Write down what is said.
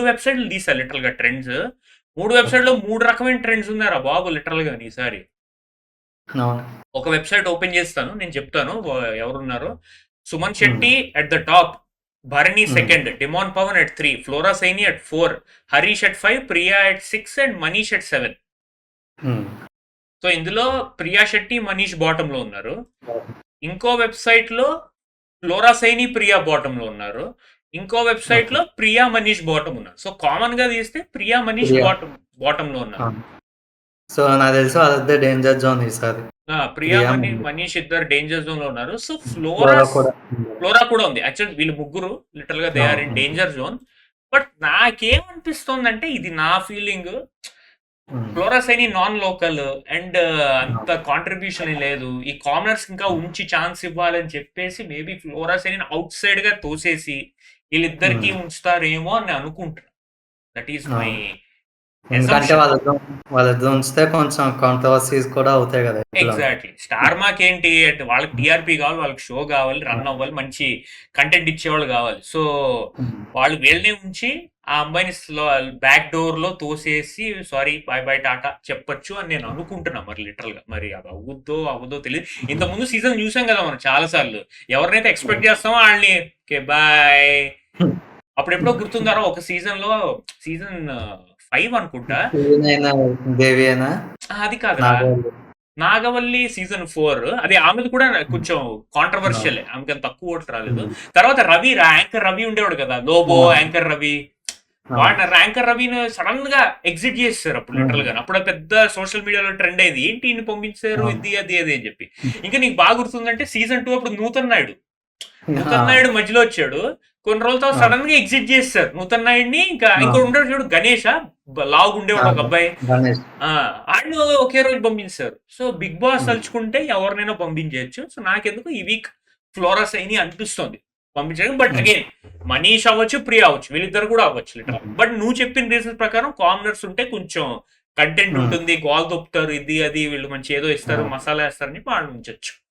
వెబ్సైట్లు తీసా లిటరల్ గా ట్రెండ్స్. 3 వెబ్సైట్ లో 3 రకమైన ట్రెండ్స్ ఉన్నారా బాబు లిటరల్ గా ఈసారి. అవును. ఒక వెబ్సైట్ ఓపెన్ చేస్తాను, నేను చెప్తాను ఎవరున్నారో. Suman hmm. Shetty at the top, Bharani hmm. Second, Demon Pavan at 3, Flora Saini at 4, Harish at 5, Priya at 6 and Manish at 7. హ్మ్. సో ఇందులో ప్రియా శెట్టి, మనీష్ బాటమ్ లో ఉన్నారు. ఇంకో వెబ్సైట్ లో ఫ్లోరా సైని, ప్రియా బాటమ్ లో ఉన్నారు. ఇంకో వెబ్సైట్ ఓకే. లో ప్రియా, మనీష్ బాటమ్ ఉన్నారు. సో కామన్ గా తీస్తే ప్రియా, మనీష్ ప్రియా. బాటమ్ లో ఉన్నారు. అవును. సో నాకు తెలిసి వాళ్ళిద్దరు డేంజర్ జోన్ ఈసారి. ప్రియా, ప్రియా, మనీష్ ఇద్దరు డేంజర్ జోన్ లో ఉన్నారు. సో ఫ్లోరా కూడా. ఫ్లోరా కూడా ఉంది. యాక్చువల్ వీళ్ళు ముగ్గురు లిటరల్ గా దే ఆర్ ఇన్ అవును. Danger zone. బట్ నాకేమనిపిస్తోందంటే ఇది నా ఫీలింగ్, హ్మ్. ఫ్లోరస్ అని నాన్ లోకల్ అండ్ అంత అవును. కాంట్రిబ్యూషన్ లేదు. ఈ కామనర్స్ ఇంకా ఉంచి ఛాన్స్ ఇవ్వాలని చెప్పేసి మేబీ ఫ్లోరస్ అని అవుట్ సైడ్ గా తోసేసి వీళ్ళిద్దరికి హ్మ్. ఉంచుతారేమో అని అనుకుంటున్నా. దట్ ఈస్ మై అవును. ఎందుకంటే అసంప్షన్. వాళ్ళిద్దరు ఉంచితే కొంచెం కాంట్రవర్సీస్ కూడా అవుతాయి కదా ఎట్లా. ఎగ్జాక్ట్లీ. స్టార్ మాక్ ఏంటి అంటే వాళ్ళకి టీఆర్పీ కావాలి, వాళ్ళకి షో కావాలి, రన్ అవ్వాలి, మంచి కంటెంట్ ఇచ్చేవాళ్ళు కావాలి. సో వాళ్ళు వీళ్ళనే ఉంచి ఆ అమ్మాయిని బ్యాక్ డోర్ లో తోసేసి సారీ బాయ్ బాయ్ టాటా చెప్పొచ్చు అని నేను అనుకుంటున్నా. మరి లిటరల్ గా మరి అది అవ్వదో తెలియదు. ఇంత ముందు సీజన్ చూసాం కదా మనం చాలా సార్లు. ఎవరినైతే ఎక్స్పెక్ట్ చేస్తామో వాళ్ళని బాయ్. అప్పుడెప్పుడో గుర్తుందారో ఒక సీజన్ 5 అనుకుంటా. దేవి అయినా అది కాదురా, నాగవల్లి. నాగవల్లి సీజన్ 4 అది ఆమెది కూడా కొంచెం కాంట్రవర్షియల్. అవును. ఆమెకి అంత తక్కువ ఓట్లు రాలేదు. తర్వాత రవి యాంకర్ రవి ఉండేవాడు కదా, లోబో యాంకర్ రవి. వాడిని యాంకర్ రవిని సడన్ గా ఎగ్జిట్ చేస్తారు అప్పుడు లిటరల్ గా. అప్పుడు అది పెద్ద సోషల్ మీడియాలో ట్రెండ్ అయింది, ఏంటి ఈయన్ని పంపించారు ఇది అది అది అని చెప్పి. ఇంకా నీకు బాగా గుర్తుందంటే సీజన్ 2 అప్పుడు నూతన్ నాయుడు మధ్యలో వచ్చాడు. కొన్ని రోజుల తర్వాత సడన్ గా ఎగ్జిట్ చేస్తారు నూతన్ నాయుడిని. ఇంకో ఉండేవాడు చూడు గణేష్, లావుగా ఉండేవాడు ఒక అబ్బాయి, గణేష్. ఆయన ఒకే రోజు పంపించారు. సో బిగ్ బాస్ తలుచుకుంటే ఎవరినైనా పంపించవచ్చు. సో నాకెందుకు ఈ వీక్ ఫ్లోరా సైని అనిపిస్తుంది పంపించడం. బట్ అగైన్ మనీష్ అవ్వచ్చు, ప్రియా అవ్వచ్చు, వీళ్ళిద్దరు కూడా అవ్వచ్చు లిటరల్. బట్ నువ్వు చెప్పిన రీజన్స్ ప్రకారం కామనర్స్ ఉంటే కొంచెం కంటెంట్ ఉంటుంది, గోల్ దొప్పుతారు, ఇది అది వీళ్ళు మంచి ఏదో ఇస్తారు, మసాలా వేస్తారని వాళ్ళు ఉంచొచ్చు.